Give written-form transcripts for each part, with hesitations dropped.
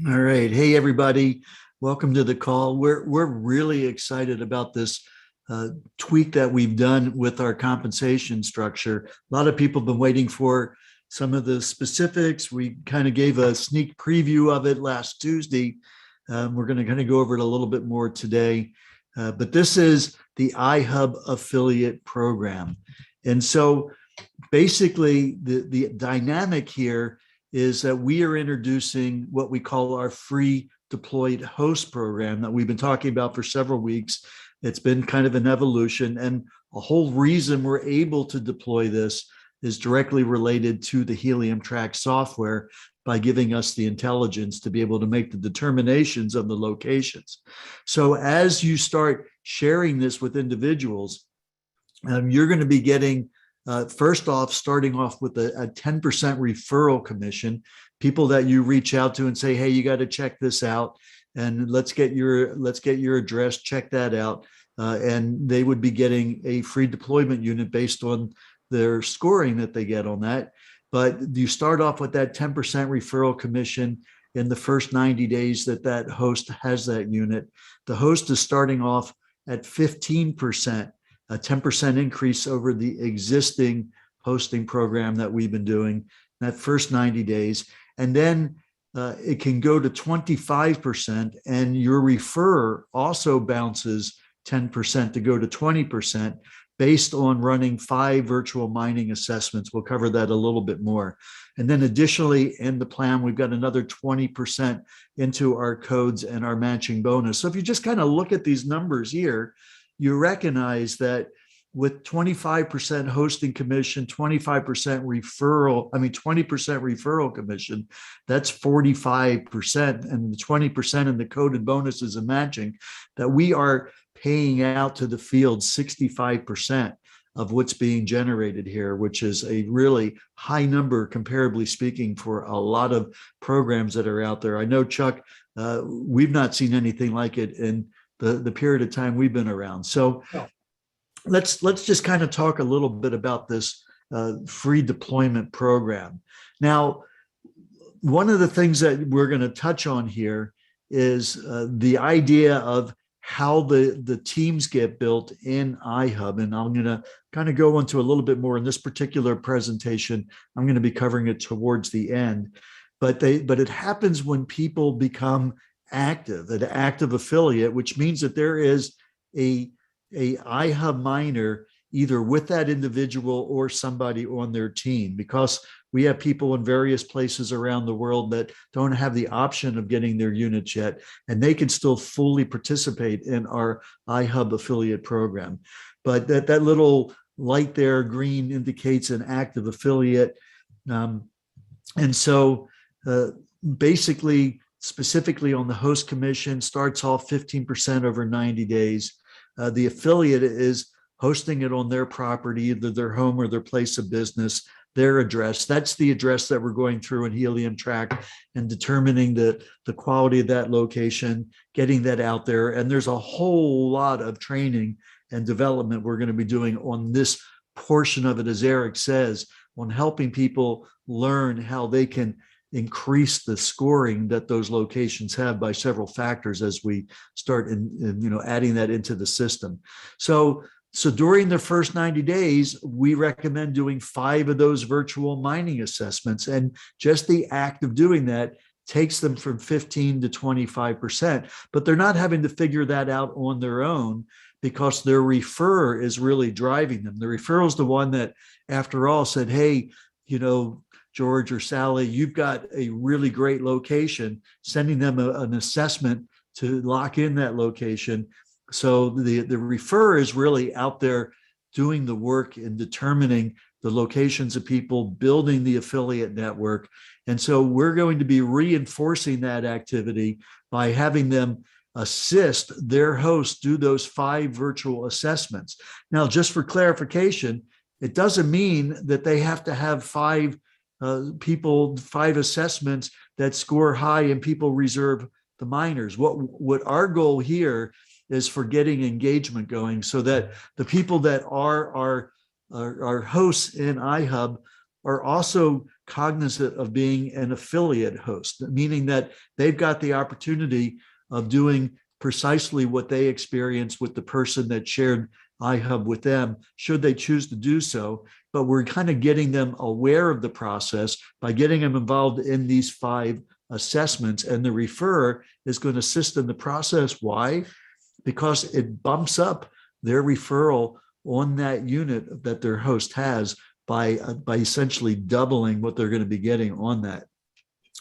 All right. Hey, everybody. Welcome to the call. We're really excited about this tweak that we've done with our compensation structure. A lot of people have been waiting for some of the specifics. We kind of gave a sneak preview of it last Tuesday. We're going to kind of go over it a little bit more today. But this is the iHub affiliate program. And so basically the dynamic here is that we are introducing what we call our free deployed host program that we've been talking about for several weeks. It's been kind of an evolution, and a whole reason we're able to deploy this is directly related to the Helium Track software by giving us the intelligence to be able to make the determinations of the locations. So as you start sharing this with individuals, you're going to be getting first off, starting off with a 10% referral commission, people that you reach out to and say, hey, you got to check this out, and let's get your address, check that out. And they would be getting a free deployment unit based on their scoring that they get on that. But you start off with that 10% referral commission in the first 90 days that host has that unit. The host is starting off at 15%. A 10% increase over the existing hosting program that we've been doing that first 90 days. And then it can go to 25%, and your referrer also bounces 10% to go to 20% based on running 5 virtual mining assessments. We'll cover that a little bit more. And then additionally, in the plan, we've got another 20% into our codes and our matching bonus. So if you just kind of look at these numbers here, you recognize that with 25% hosting commission, 25% referral, 20% referral commission, that's 45%, and the 20% in the code and bonuses and matching, that we are paying out to the field 65% of what's being generated here, which is a really high number, comparably speaking, for a lot of programs that are out there. I know, Chuck, we've not seen anything like it in the period of time we've been around. So let's just kind of talk a little bit about this free deployment program. Now, one of the things that we're going to touch on here is the idea of how the teams get built in iHub. And I'm going to kind of go into a little bit more in this particular presentation. I'm going to be covering it towards the end. But it happens when people become an active affiliate, which means that there is a iHub miner either with that individual or somebody on their team, because we have people in various places around the world that don't have the option of getting their units yet, and they can still fully participate in our iHub affiliate program. But that little light there, green, indicates an active affiliate. And so basically, specifically on the host commission, starts off 15% over 90 days. The affiliate is hosting it on their property, either their home or their place of business, their address. That's the address that we're going through in Helium Track and determining the quality of that location, getting that out there. And there's a whole lot of training and development we're going to be doing on this portion of it, as Eric says, on helping people learn how they can increase the scoring that those locations have by several factors as we start adding that into the system. So during the first 90 days, we recommend doing 5 of those virtual mining assessments, and just the act of doing that takes them from 15 to 25%, but they're not having to figure that out on their own because their referrer is really driving them. The referrer is the one that, after all, said, hey, George or Sally, you've got a really great location, sending them an assessment to lock in that location. So the referrer is really out there doing the work and determining the locations of people, building the affiliate network. And so we're going to be reinforcing that activity by having them assist their hosts do those 5 virtual assessments. Now, just for clarification, it doesn't mean that they have to have 5 assessments that score high and people reserve the miners. What our goal here is for getting engagement going, so that the people that are our hosts in iHub are also cognizant of being an affiliate host, meaning that they've got the opportunity of doing precisely what they experienced with the person that shared iHub with them, should they choose to do so. But we're kind of getting them aware of the process by getting them involved in these 5 assessments. And the referrer is going to assist in the process. Why? Because it bumps up their referral on that unit that their host has by essentially doubling what they're going to be getting on that.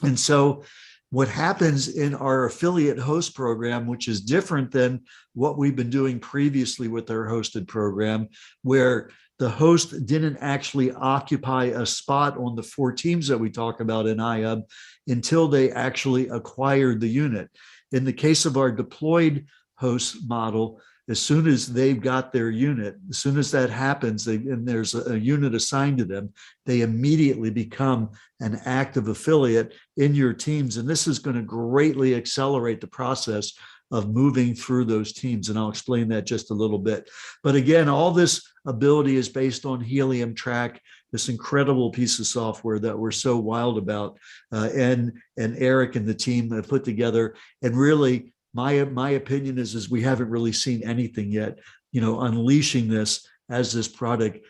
And so what happens in our affiliate host program, which is different than what we've been doing previously with our hosted program, where the host didn't actually occupy a spot on the 4 teams that we talk about in iHub until they actually acquired the unit. In the case of our deployed host model, as soon as they've got their unit, as soon as that happens, and there's a unit assigned to them, they immediately become an active affiliate in your teams. And this is going to greatly accelerate the process of moving through those teams. And I'll explain that just a little bit. But again, all this ability is based on Helium Track, this incredible piece of software that we're so wild about. And Eric and the team have put together. And really, my opinion is we haven't really seen anything yet, unleashing this as this product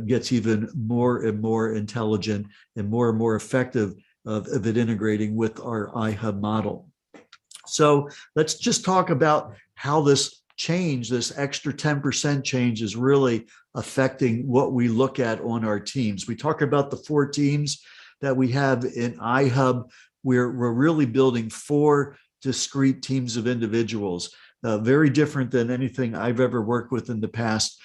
gets even more and more intelligent and more effective of it integrating with our iHub model. So let's just talk about how this change, this extra 10% change, is really affecting what we look at on our teams. We talk about the 4 teams that we have in iHub. We're really building 4 discrete teams of individuals, very different than anything I've ever worked with in the past.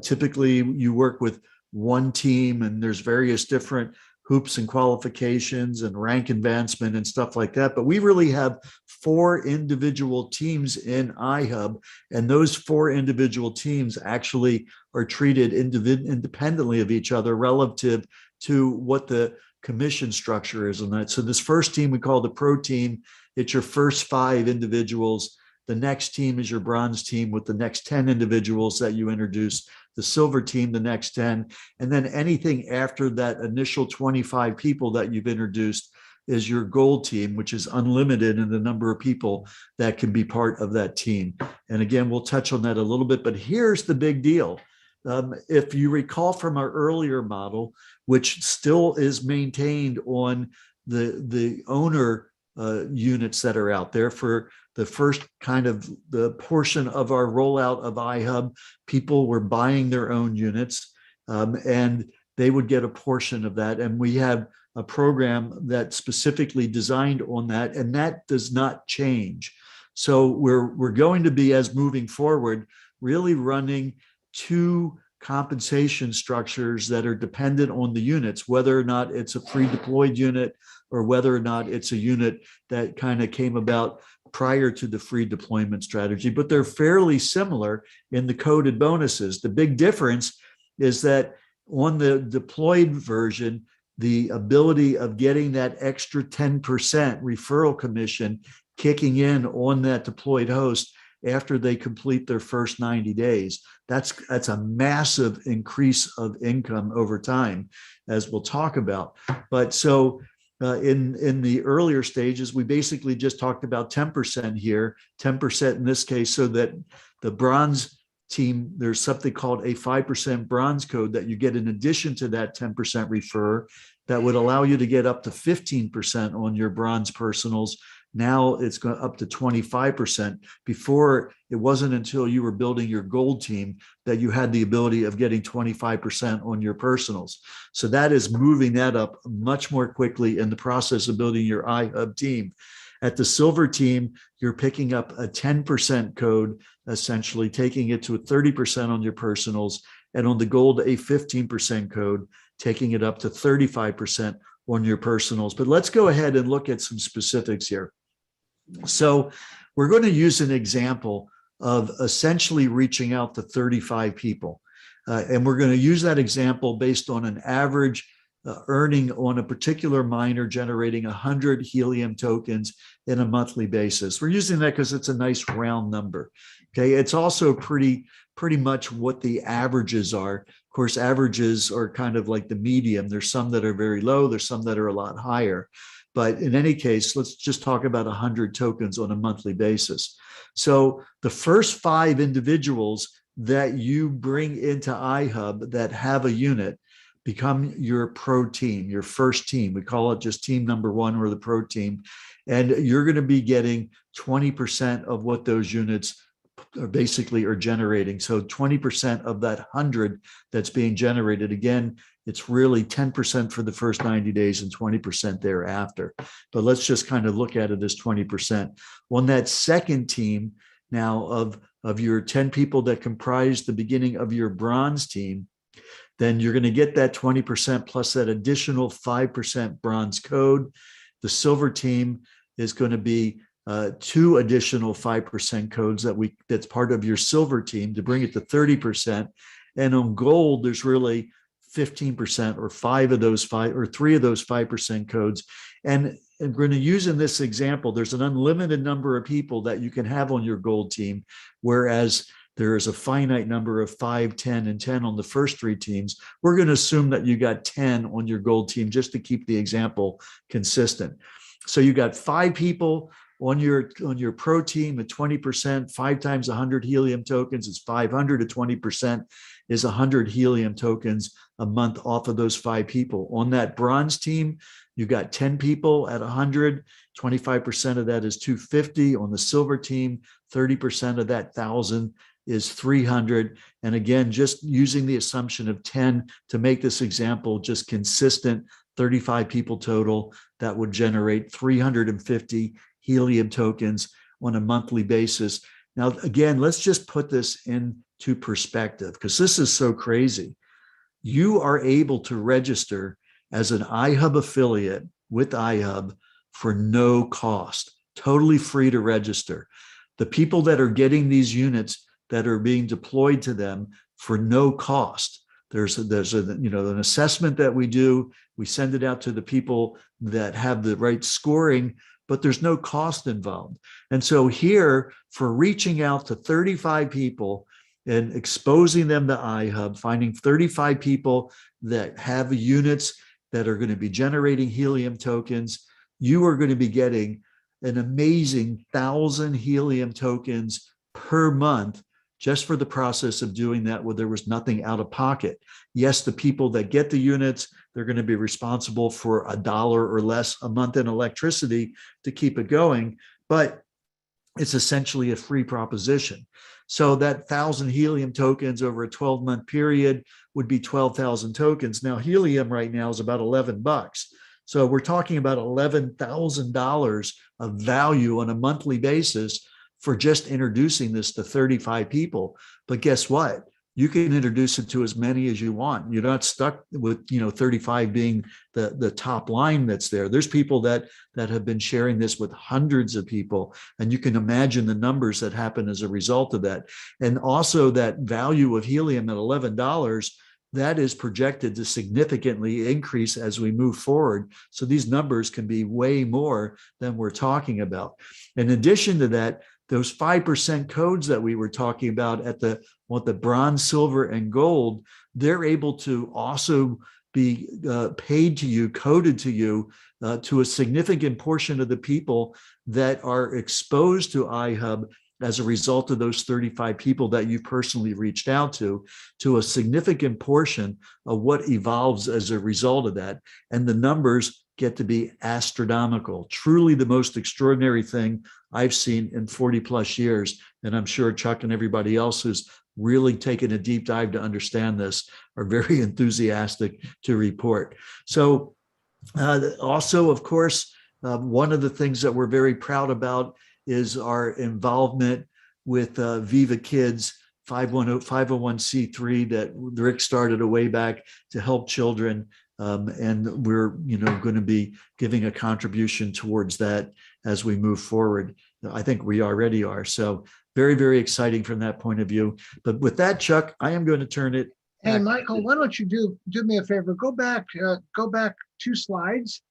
Typically, you work with 1 team and there's various different hoops and qualifications and rank advancement and stuff like that. But we really have 4 individual teams in iHub, and those 4 individual teams actually are treated independently of each other relative to what the commission structure is on that. So this first team we call the pro team. It's your first 5 individuals. The next team is your bronze team with the next 10 individuals that you introduce. The silver team, the next 10. And then anything after that initial 25 people that you've introduced is your gold team, which is unlimited in the number of people that can be part of that team. And again, we'll touch on that a little bit, but here's the big deal. If you recall from our earlier model, which still is maintained on the owner units that are out there for the first kind of the portion of our rollout of iHub, people were buying their own units and they would get a portion of that. And we have a program that's specifically designed on that, and that does not change. So we're going to be, as moving forward, really running 2 compensation structures that are dependent on the units, whether or not it's a pre-deployed unit or whether or not it's a unit that kind of came about prior to the free deployment strategy, but they're fairly similar in the coded bonuses. The big difference is that on the deployed version, the ability of getting that extra 10% referral commission kicking in on that deployed host after they complete their first 90 days. That's a massive increase of income over time, as we'll talk about. But so in the earlier stages, we basically just talked about 10% here, 10% in this case, so that the bronze team, there's something called a 5% bronze code that you get in addition to that 10% refer that would allow you to get up to 15% on your bronze personals. Now it's going up to 25%. Before, it wasn't until you were building your gold team that you had the ability of getting 25% on your personals. So that is moving that up much more quickly in the process of building your iHub team. At the silver team, you're picking up a 10% code, essentially taking it to a 30% on your personals, and on the gold, a 15% code, taking it up to 35% on your personals. But let's go ahead and look at some specifics here. So we're going to use an example of essentially reaching out to 35 people. And we're going to use that example based on an average earning on a particular miner generating 100 helium tokens in a monthly basis. We're using that because it's a nice round number. Okay, it's also pretty much what the averages are. Of course, averages are kind of like the medium. There's some that are very low, there's some that are a lot higher. But in any case, let's just talk about 100 tokens on a monthly basis. So the first 5 individuals that you bring into iHub that have a unit become your pro team, your first team. We call it just team number 1 or the pro team. And you're going to be getting 20% of what those units are generating. So 20% of that 100 that's being generated, again, it's really 10% for the first 90 days and 20% thereafter. But let's just kind of look at it as 20%. On that second team now of your 10 people that comprise the beginning of your bronze team, then you're going to get that 20% plus that additional 5% bronze code. The silver team is going to be 2 additional 5% codes that's part of your silver team to bring it to 30%. And on gold, there's really 15% or 3 of those 5% codes. And we're going to use in this example, there's an unlimited number of people that you can have on your gold team, whereas there is a finite number of 5, 10, and 10 on the first 3 teams. We're going to assume that you got 10 on your gold team just to keep the example consistent. So you got 5 people on your pro team at 20%, 5 times 100 helium tokens is 500 at 20% is 100 helium tokens a month off of those 5 people. On that bronze team, you got 10 people at 100, 25% of that is 250. On the silver team, 30% of that 1,000 is 300. And again, just using the assumption of 10 to make this example just consistent, 35 people total, that would generate 350 helium tokens on a monthly basis. Now, again, let's just put this into perspective because this is so crazy. You are able to register as an iHub affiliate with iHub for no cost, totally free to register. The people that are getting these units that are being deployed to them for no cost. There's an assessment that we do. We send it out to the people that have the right scoring, but there's no cost involved. And so here, for reaching out to 35 people and exposing them to iHub, finding 35 people that have units that are going to be generating helium tokens, you are going to be getting an amazing 1,000 helium tokens per month just for the process of doing that where there was nothing out of pocket. Yes, the people that get the units, they're going to be responsible for $1 or less a month in electricity to keep it going, but it's essentially a free proposition. So that 1,000 helium tokens over a 12-month period would be 12,000 tokens. Now, helium right now is about $11. So we're talking about $11,000 of value on a monthly basis for just introducing this to 35 people. But guess what? You can introduce it to as many as you want. You're not stuck with 35 being the top line that's there. There's people that have been sharing this with hundreds of people, and you can imagine the numbers that happen as a result of that. And also that value of helium at $11, that is projected to significantly increase as we move forward. So these numbers can be way more than we're talking about. In addition to that, those 5% codes that we were talking about at the bronze, silver, and gold, they're able to also be paid to you, coded to you, to a significant portion of the people that are exposed to iHub as a result of those 35 people that you personally reached out to a significant portion of what evolves as a result of that. And the numbers get to be astronomical, truly the most extraordinary thing I've seen in 40 plus years. And I'm sure Chuck and everybody else who's really taken a deep dive to understand this are very enthusiastic to report. So also, of course, one of the things that we're very proud about is our involvement with Viva Kids 501c3 that Rick started a way back to help children. And we're going to be giving a contribution towards that as we move forward. I think we already are. So very, very exciting from that point of view. But with that, Chuck, I am going to turn it Hey, Michael, why don't you do me a favor? Go back 2 slides